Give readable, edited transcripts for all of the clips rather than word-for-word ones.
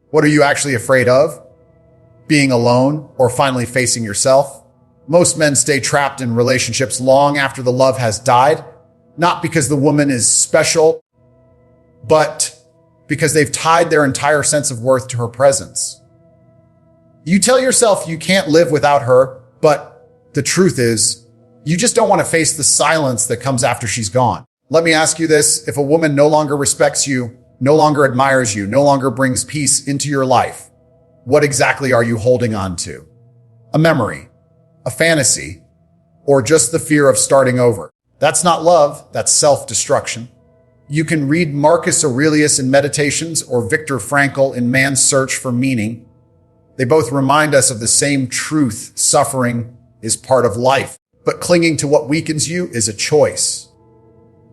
What are you actually afraid of? Being alone or finally facing yourself? Most men stay trapped in relationships long after the love has died, not because the woman is special, but because they've tied their entire sense of worth to her presence. You tell yourself you can't live without her, but the truth is, you just don't want to face the silence that comes after she's gone. Let me ask you this. If a woman no longer respects you, no longer admires you, no longer brings peace into your life, what exactly are you holding on to? A memory, a fantasy, or just the fear of starting over? That's not love, that's self-destruction. You can read Marcus Aurelius in Meditations or Viktor Frankl in Man's Search for Meaning. They both remind us of the same truth. Suffering is part of life, but clinging to what weakens you is a choice.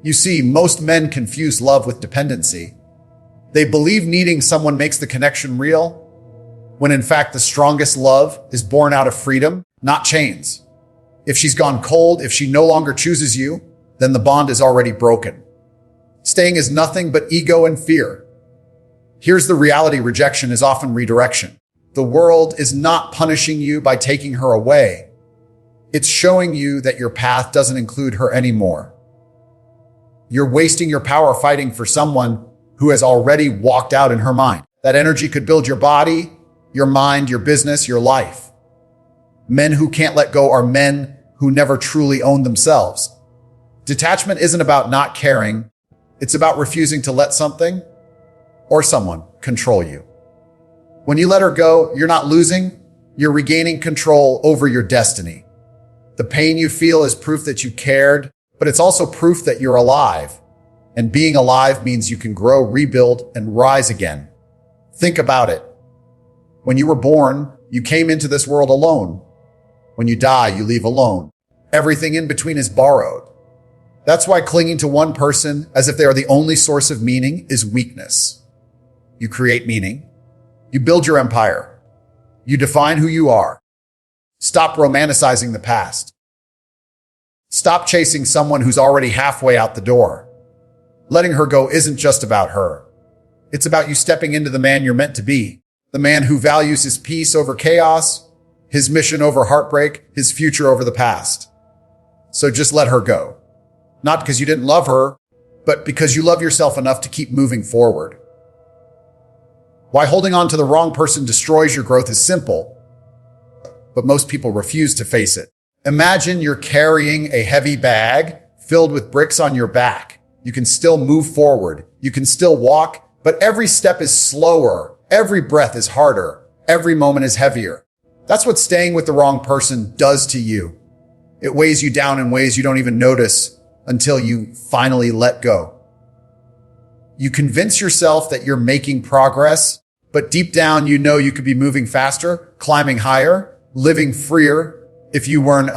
You see, most men confuse love with dependency. They believe needing someone makes the connection real, when in fact the strongest love is born out of freedom, not chains. If she's gone cold, if she no longer chooses you, then the bond is already broken. Staying is nothing but ego and fear. Here's the reality: rejection is often redirection. The world is not punishing you by taking her away. It's showing you that your path doesn't include her anymore. You're wasting your power fighting for someone who has already walked out in her mind. That energy could build your body, your mind, your business, your life. Men who can't let go are men who never truly own themselves. Detachment isn't about not caring. It's about refusing to let something or someone control you. When you let her go, you're not losing, you're regaining control over your destiny. The pain you feel is proof that you cared, but it's also proof that you're alive. And being alive means you can grow, rebuild, and rise again. Think about it. When you were born, you came into this world alone. When you die, you leave alone. Everything in between is borrowed. That's why clinging to one person as if they are the only source of meaning is weakness. You create meaning. You build your empire. You define who you are. Stop romanticizing the past. Stop chasing someone who's already halfway out the door. Letting her go isn't just about her. It's about you stepping into the man you're meant to be. The man who values his peace over chaos, his mission over heartbreak, his future over the past. So just let her go. Not because you didn't love her, but because you love yourself enough to keep moving forward. Why holding on to the wrong person destroys your growth is simple, but most people refuse to face it. Imagine you're carrying a heavy bag filled with bricks on your back. You can still move forward. You can still walk, but every step is slower. Every breath is harder. Every moment is heavier. That's what staying with the wrong person does to you. It weighs you down in ways you don't even notice until you finally let go. You convince yourself that you're making progress, but deep down you know you could be moving faster, climbing higher, living freer if you weren't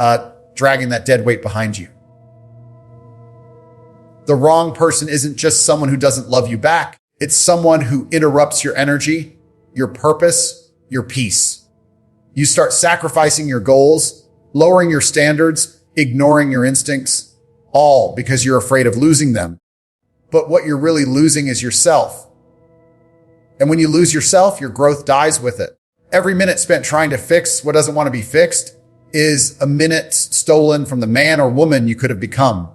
dragging that dead weight behind you. The wrong person isn't just someone who doesn't love you back. It's someone who interrupts your energy, your purpose, your peace. You start sacrificing your goals, lowering your standards, ignoring your instincts, all because you're afraid of losing them. But what you're really losing is yourself. And when you lose yourself, your growth dies with it. Every minute spent trying to fix what doesn't want to be fixed is a minute stolen from the man or woman you could have become.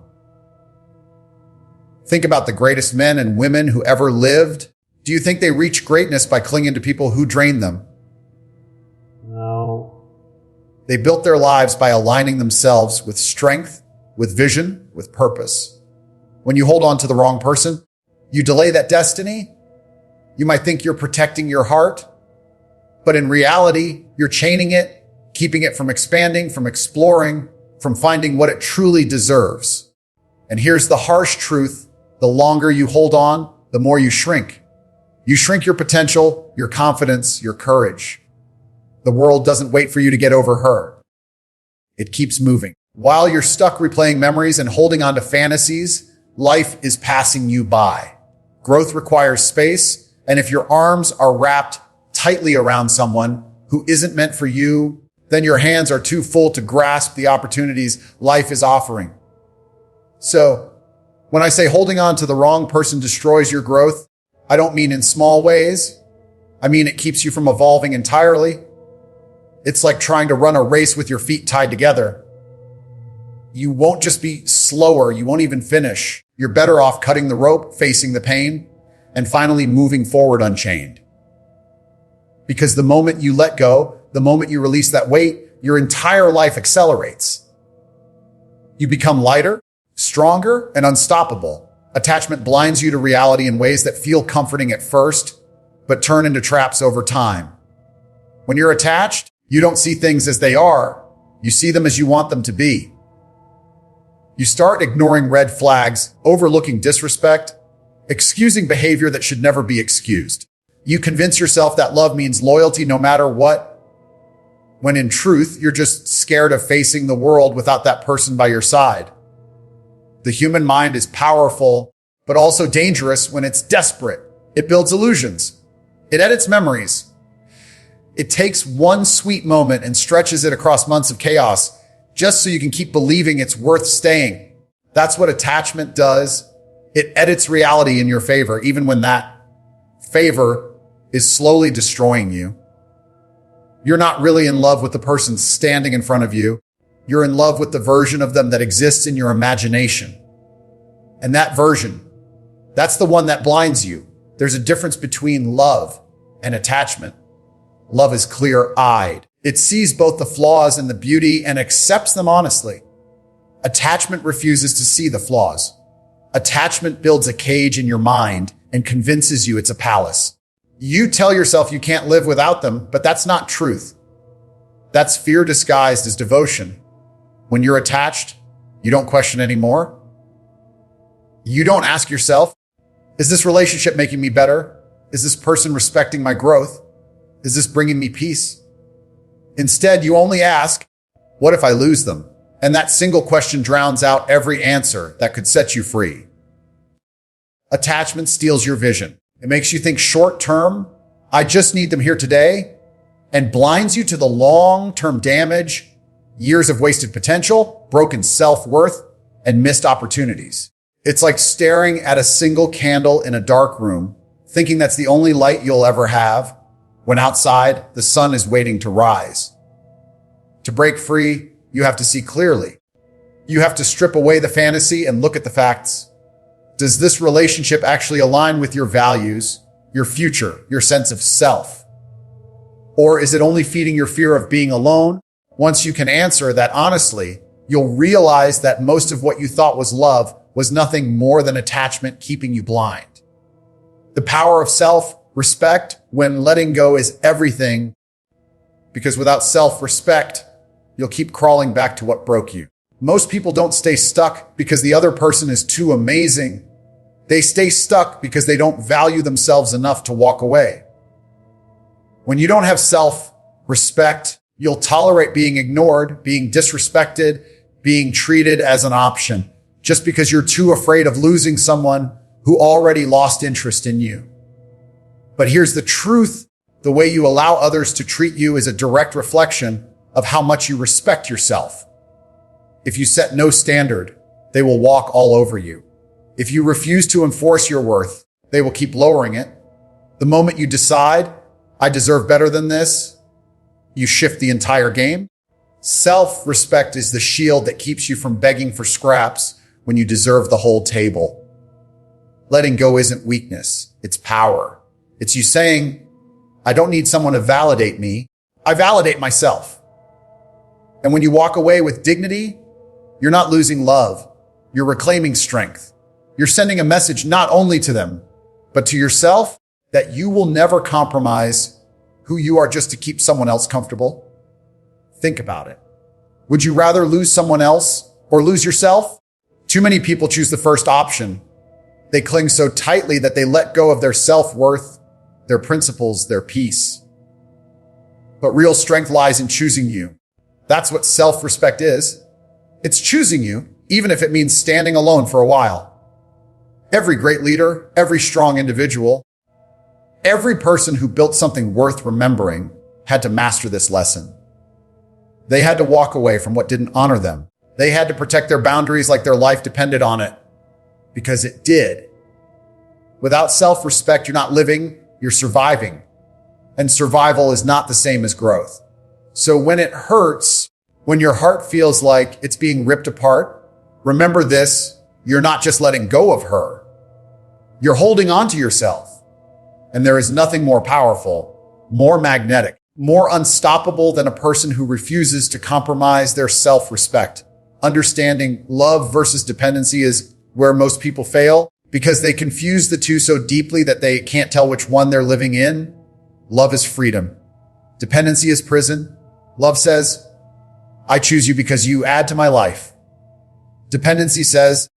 Think about the greatest men and women who ever lived. Do you think they reach greatness by clinging to people who drain them? No. They built their lives by aligning themselves with strength, with vision, with purpose. When you hold on to the wrong person, you delay that destiny. You might think you're protecting your heart, but in reality, you're chaining it, keeping it from expanding, from exploring, from finding what it truly deserves. And here's the harsh truth. The longer you hold on, the more you shrink. You shrink your potential, your confidence, your courage. The world doesn't wait for you to get over her. It keeps moving. While you're stuck replaying memories and holding on to fantasies, life is passing you by. Growth requires space, and if your arms are wrapped tightly around someone who isn't meant for you, then your hands are too full to grasp the opportunities life is offering. So, when I say holding on to the wrong person destroys your growth, I don't mean in small ways. I mean, it keeps you from evolving entirely. It's like trying to run a race with your feet tied together. You won't just be slower, you won't even finish. You're better off cutting the rope, facing the pain, and finally moving forward unchained. Because the moment you let go, the moment you release that weight, your entire life accelerates. You become lighter, stronger, and unstoppable. Attachment blinds you to reality in ways that feel comforting at first, but turn into traps over time. When you're attached, you don't see things as they are. You see them as you want them to be. You start ignoring red flags, overlooking disrespect, excusing behavior that should never be excused. You convince yourself that love means loyalty no matter what, when in truth, you're just scared of facing the world without that person by your side. The human mind is powerful, but also dangerous when it's desperate. It builds illusions. It edits memories. It takes one sweet moment and stretches it across months of chaos just so you can keep believing it's worth staying. That's what attachment does. It edits reality in your favor, even when that favor is slowly destroying you. You're not really in love with the person standing in front of you. You're in love with the version of them that exists in your imagination. And that version, that's the one that blinds you. There's a difference between love and attachment. Love is clear-eyed. It sees both the flaws and the beauty and accepts them honestly. Attachment refuses to see the flaws. Attachment builds a cage in your mind and convinces you it's a palace. You tell yourself you can't live without them, but that's not truth. That's fear disguised as devotion. When you're attached, you don't question anymore. You don't ask yourself, is this relationship making me better? Is this person respecting my growth? Is this bringing me peace? Instead, you only ask, what if I lose them? And that single question drowns out every answer that could set you free. Attachment steals your vision. It makes you think short term, I just need them here today, and blinds you to the long-term damage, years of wasted potential, broken self-worth, and missed opportunities. It's like staring at a single candle in a dark room, thinking that's the only light you'll ever have, when outside, the sun is waiting to rise. To break free, you have to see clearly. You have to strip away the fantasy and look at the facts. Does this relationship actually align with your values, your future, your sense of self? Or is it only feeding your fear of being alone? Once you can answer that honestly, you'll realize that most of what you thought was love was nothing more than attachment keeping you blind. The power of self-respect when letting go is everything, because without self-respect, you'll keep crawling back to what broke you. Most people don't stay stuck because the other person is too amazing. They stay stuck because they don't value themselves enough to walk away. When you don't have self-respect, you'll tolerate being ignored, being disrespected, being treated as an option, just because you're too afraid of losing someone who already lost interest in you. But here's the truth. The way you allow others to treat you is a direct reflection of how much you respect yourself. If you set no standard, they will walk all over you. If you refuse to enforce your worth, they will keep lowering it. The moment you decide, I deserve better than this, you shift the entire game. Self-respect is the shield that keeps you from begging for scraps when you deserve the whole table. Letting go isn't weakness, it's power. It's you saying, I don't need someone to validate me, I validate myself. And when you walk away with dignity, you're not losing love, you're reclaiming strength. You're sending a message not only to them, but to yourself that you will never compromise who you are just to keep someone else comfortable. Think about it. Would you rather lose someone else or lose yourself? Too many people choose the first option. They cling so tightly that they let go of their self-worth, their principles, their peace. But real strength lies in choosing you. That's what self-respect is. It's choosing you, even if it means standing alone for a while. Every great leader, every strong individual, every person who built something worth remembering had to master this lesson. They had to walk away from what didn't honor them. They had to protect their boundaries like their life depended on it, because it did. Without self-respect, you're not living, you're surviving. and survival is not the same as growth. So when it hurts, when your heart feels like it's being ripped apart, remember this: you're not just letting go of her. You're holding on to yourself. And there is nothing more powerful, more magnetic, more unstoppable than a person who refuses to compromise their self-respect. Understanding love versus dependency is where most people fail, because they confuse the two so deeply that they can't tell which one they're living in. Love is freedom. Dependency is prison. Love says, I choose you because you add to my life. Dependency says,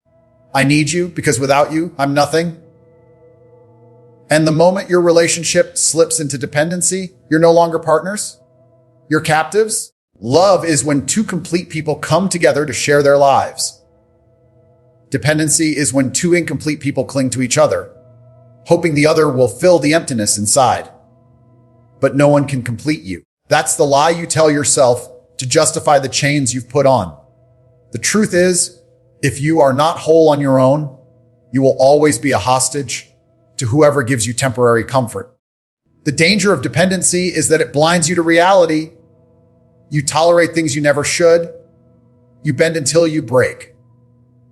I need you because without you, I'm nothing. And the moment your relationship slips into dependency, you're no longer partners. You're captives. Love is when two complete people come together to share their lives. Dependency is when two incomplete people cling to each other, hoping the other will fill the emptiness inside. But no one can complete you. That's the lie you tell yourself to justify the chains you've put on. The truth is, if you are not whole on your own, you will always be a hostage to whoever gives you temporary comfort. The danger of dependency is that it blinds you to reality. You tolerate things you never should. You bend until you break.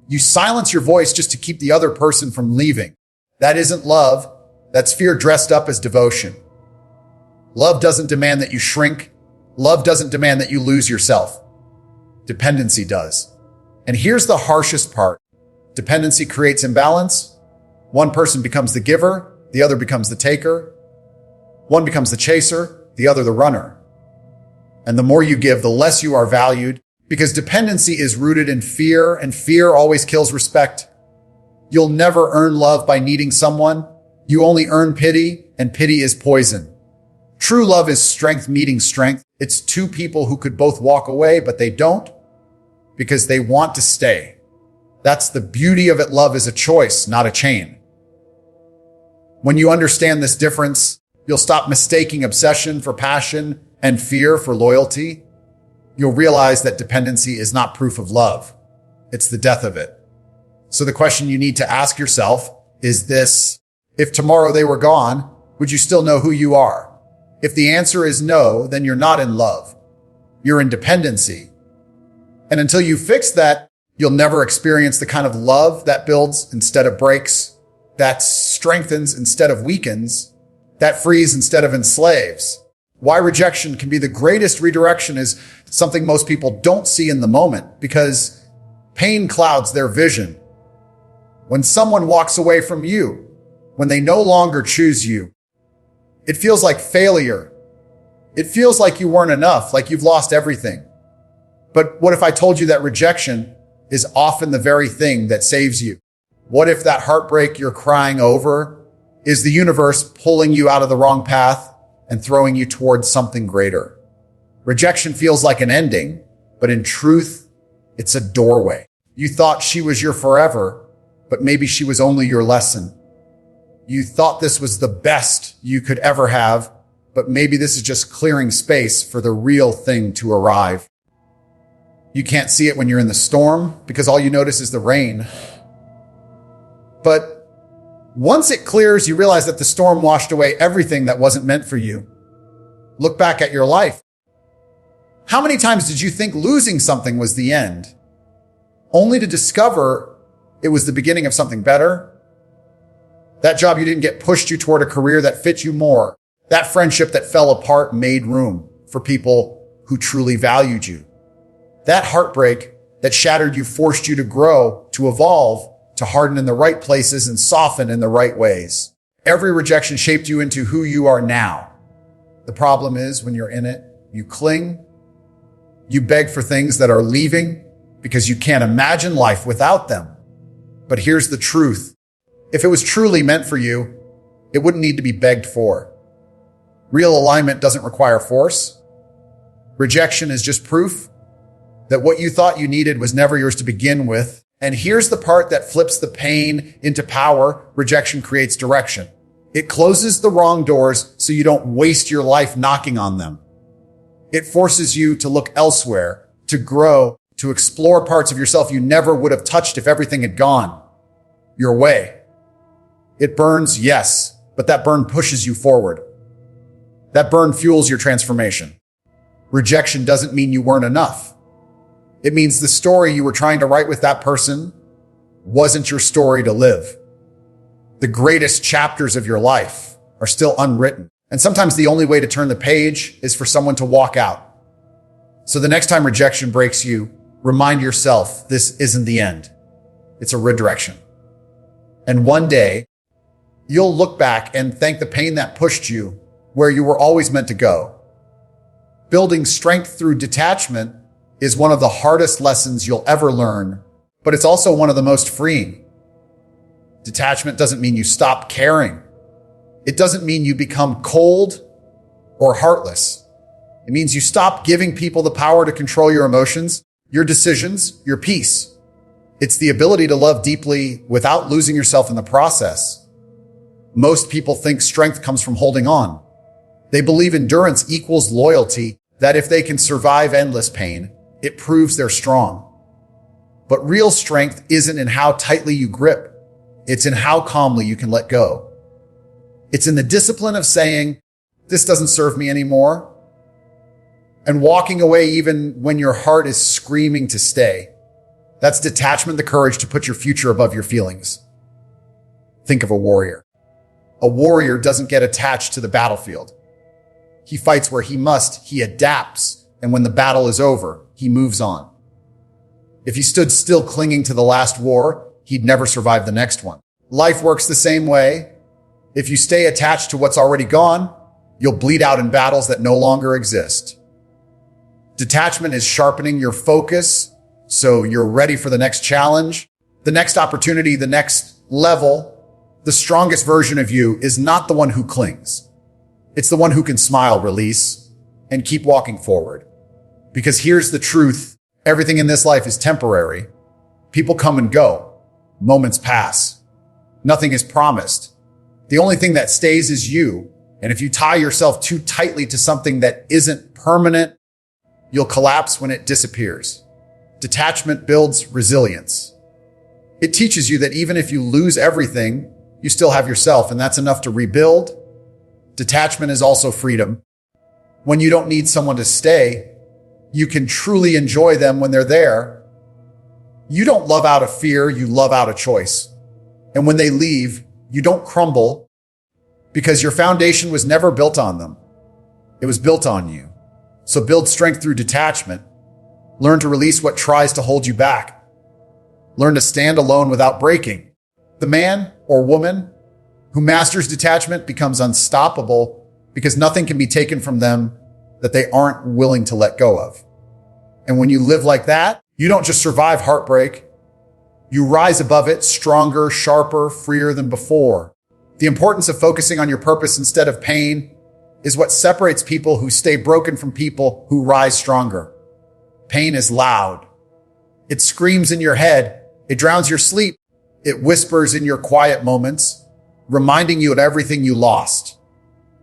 You silence your voice just to keep the other person from leaving. That isn't love. That's fear dressed up as devotion. Love doesn't demand that you shrink. Love doesn't demand that you lose yourself. Dependency does. And here's the harshest part. Dependency creates imbalance. One person becomes the giver, the other becomes the taker. One becomes the chaser, the other the runner. And the more you give, the less you are valued, because dependency is rooted in fear, and fear always kills respect. You'll never earn love by needing someone. You only earn pity, and pity is poison. True love is strength meeting strength. It's two people who could both walk away, but they don't because they want to stay. That's the beauty of it. Love is a choice, not a chain. When you understand this difference, you'll stop mistaking obsession for passion and fear for loyalty. You'll realize that dependency is not proof of love. It's the death of it. So the question you need to ask yourself is this: if tomorrow they were gone, would you still know who you are? If the answer is no, then you're not in love. You're in dependency. And until you fix that, you'll never experience the kind of love that builds instead of breaks, that strengthens instead of weakens, that frees instead of enslaves. Why rejection can be the greatest redirection is something most people don't see in the moment, because pain clouds their vision. When someone walks away from you, when they no longer choose you, it feels like failure. It feels like you weren't enough, like you've lost everything. But what if I told you that rejection is often the very thing that saves you? What if that heartbreak you're crying over is the universe pulling you out of the wrong path and throwing you towards something greater? Rejection feels like an ending, but in truth, it's a doorway. You thought she was your forever, but maybe she was only your lesson. You thought this was the best you could ever have, but maybe this is just clearing space for the real thing to arrive. You can't see it when you're in the storm because all you notice is the rain. But once it clears, you realize that the storm washed away everything that wasn't meant for you. Look back at your life. How many times did you think losing something was the end, only to discover it was the beginning of something better? That job you didn't get pushed you toward a career that fit you more. That friendship that fell apart made room for people who truly valued you. That heartbreak that shattered you forced you to grow, to evolve, to harden in the right places and soften in the right ways. Every rejection shaped you into who you are now. The problem is when you're in it, you cling, you beg for things that are leaving because you can't imagine life without them. But here's the truth. If it was truly meant for you, it wouldn't need to be begged for. Real alignment doesn't require force. Rejection is just proof that what you thought you needed was never yours to begin with. And here's the part that flips the pain into power. Rejection creates direction. It closes the wrong doors so you don't waste your life knocking on them. It forces you to look elsewhere, to grow, to explore parts of yourself you never would have touched if everything had gone your way. It burns, yes, but that burn pushes you forward. That burn fuels your transformation. Rejection doesn't mean you weren't enough. It means the story you were trying to write with that person wasn't your story to live. The greatest chapters of your life are still unwritten. And sometimes the only way to turn the page is for someone to walk out. So the next time rejection breaks you, remind yourself this isn't the end. It's a redirection. And one day, you'll look back and thank the pain that pushed you where you were always meant to go. Building strength through detachment is one of the hardest lessons you'll ever learn, but it's also one of the most freeing. Detachment doesn't mean you stop caring. It doesn't mean you become cold or heartless. It means you stop giving people the power to control your emotions, your decisions, your peace. It's the ability to love deeply without losing yourself in the process. Most people think strength comes from holding on. They believe endurance equals loyalty, that if they can survive endless pain, it proves they're strong. But real strength isn't in how tightly you grip. It's in how calmly you can let go. It's in the discipline of saying, this doesn't serve me anymore, and walking away even when your heart is screaming to stay. That's detachment, the courage to put your future above your feelings. Think of a warrior. A warrior doesn't get attached to the battlefield. He fights where he must, he adapts, and when the battle is over, he moves on. If he stood still clinging to the last war, he'd never survive the next one. Life works the same way. If you stay attached to what's already gone, you'll bleed out in battles that no longer exist. Detachment is sharpening your focus so you're ready for the next challenge, the next opportunity, the next level. The strongest version of you is not the one who clings. It's the one who can smile, release, and keep walking forward. Because here's the truth. Everything in this life is temporary. People come and go. Moments pass. Nothing is promised. The only thing that stays is you. And if you tie yourself too tightly to something that isn't permanent, you'll collapse when it disappears. Detachment builds resilience. It teaches you that even if you lose everything, you still have yourself, and that's enough to rebuild. Detachment is also freedom. When you don't need someone to stay, you can truly enjoy them when they're there. You don't love out of fear, you love out of choice. And when they leave, you don't crumble because your foundation was never built on them. It was built on you. So build strength through detachment. Learn to release what tries to hold you back. Learn to stand alone without breaking. The man or woman who masters detachment becomes unstoppable because nothing can be taken from them that they aren't willing to let go of. And when you live like that, you don't just survive heartbreak. You rise above it stronger, sharper, freer than before. The importance of focusing on your purpose instead of pain is what separates people who stay broken from people who rise stronger. Pain is loud. It screams in your head. It drowns your sleep. It whispers in your quiet moments, reminding you of everything you lost.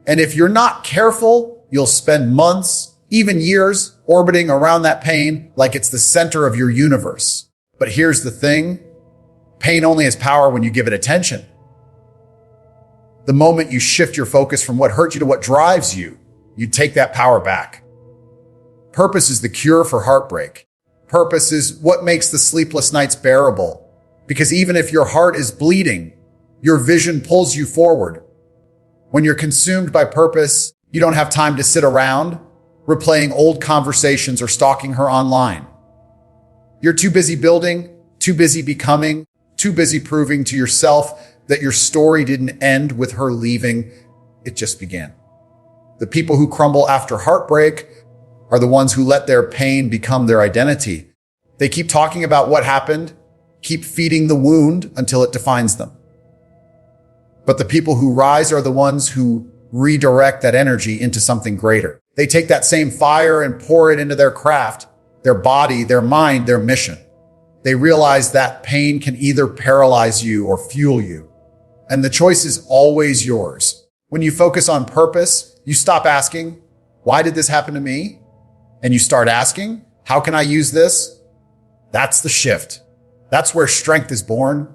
And if you're not careful, you'll spend months, even years, orbiting around that pain like it's the center of your universe. But here's the thing. Pain only has power when you give it attention. The moment you shift your focus from what hurt you to what drives you, you take that power back. Purpose is the cure for heartbreak. Purpose is what makes the sleepless nights bearable. Because even if your heart is bleeding, your vision pulls you forward. When you're consumed by purpose, you don't have time to sit around, replaying old conversations or stalking her online. You're too busy building, too busy becoming, too busy proving to yourself that your story didn't end with her leaving, it just began. The people who crumble after heartbreak are the ones who let their pain become their identity. They keep talking about what happened, keep feeding the wound until it defines them. But the people who rise are the ones who redirect that energy into something greater. They take that same fire and pour it into their craft, their body, their mind, their mission. They realize that pain can either paralyze you or fuel you. And the choice is always yours. When you focus on purpose, you stop asking, why did this happen to me? And you start asking, how can I use this? That's the shift. That's where strength is born.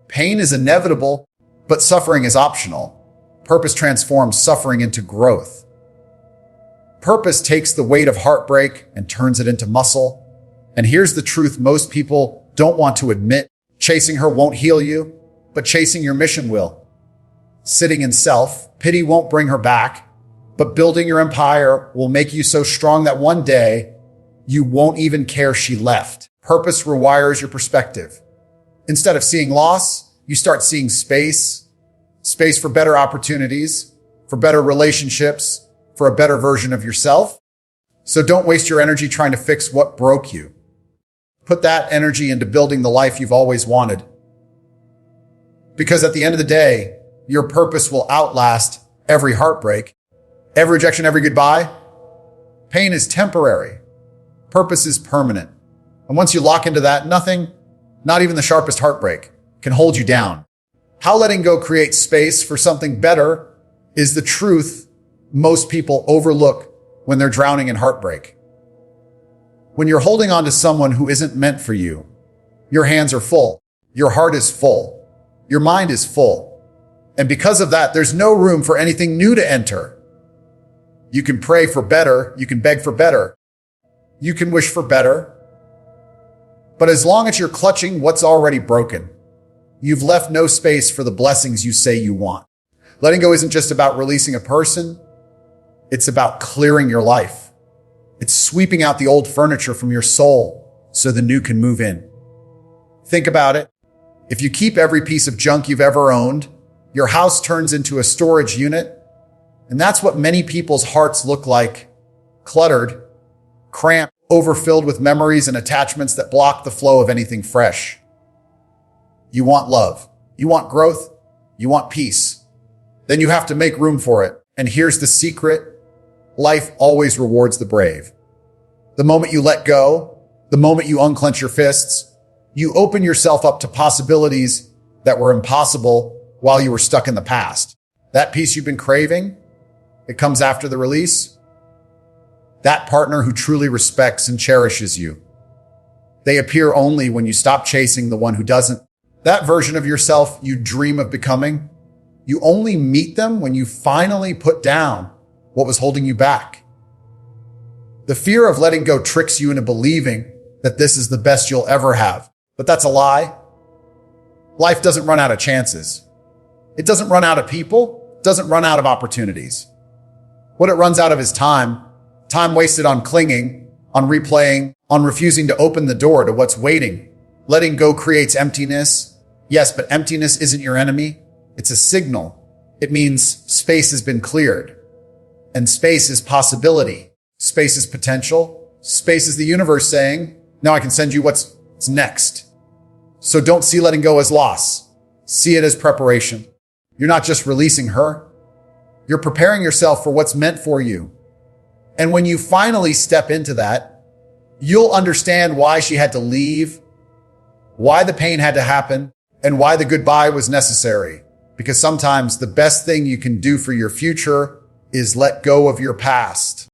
Pain is inevitable, but suffering is optional. Purpose transforms suffering into growth. Purpose takes the weight of heartbreak and turns it into muscle. And here's the truth most people don't want to admit. Chasing her won't heal you, but chasing your mission will. Sitting in self-pity won't bring her back, but building your empire will make you so strong that one day you won't even care she left. Purpose rewires your perspective. Instead of seeing loss, you start seeing space for better opportunities, for better relationships, for a better version of yourself. So don't waste your energy trying to fix what broke you. Put that energy into building the life you've always wanted. Because at the end of the day, your purpose will outlast every heartbreak, every rejection, every goodbye. Pain is temporary. Purpose is permanent. And once you lock into that, nothing, not even the sharpest heartbreak, can hold you down. How letting go creates space for something better is the truth most people overlook when they're drowning in heartbreak. When you're holding on to someone who isn't meant for you, your hands are full, your heart is full, your mind is full. And because of that, there's no room for anything new to enter. You can pray for better, you can beg for better, you can wish for better. But as long as you're clutching what's already broken, you've left no space for the blessings you say you want. Letting go isn't just about releasing a person. It's about clearing your life. It's sweeping out the old furniture from your soul so the new can move in. Think about it. If you keep every piece of junk you've ever owned, your house turns into a storage unit. And that's what many people's hearts look like. Cluttered, cramped, overfilled with memories and attachments that block the flow of anything fresh. You want love. You want growth. You want peace. Then you have to make room for it. And here's the secret. Life always rewards the brave. The moment you let go, the moment you unclench your fists, you open yourself up to possibilities that were impossible while you were stuck in the past. That peace you've been craving, it comes after the release. That partner who truly respects and cherishes you. They appear only when you stop chasing the one who doesn't. That version of yourself you dream of becoming, you only meet them when you finally put down what was holding you back. The fear of letting go tricks you into believing that this is the best you'll ever have. But that's a lie. Life doesn't run out of chances. It doesn't run out of people. It doesn't run out of opportunities. What it runs out of is time. Time wasted on clinging, on replaying, on refusing to open the door to what's waiting. Letting go creates emptiness. Yes, but emptiness isn't your enemy. It's a signal. It means space has been cleared. And space is possibility. Space is potential. Space is the universe saying, now I can send you what's next. So don't see letting go as loss. See it as preparation. You're not just releasing her. You're preparing yourself for what's meant for you. And when you finally step into that, you'll understand why she had to leave, why the pain had to happen, and why the goodbye was necessary. Because sometimes the best thing you can do for your future is let go of your past.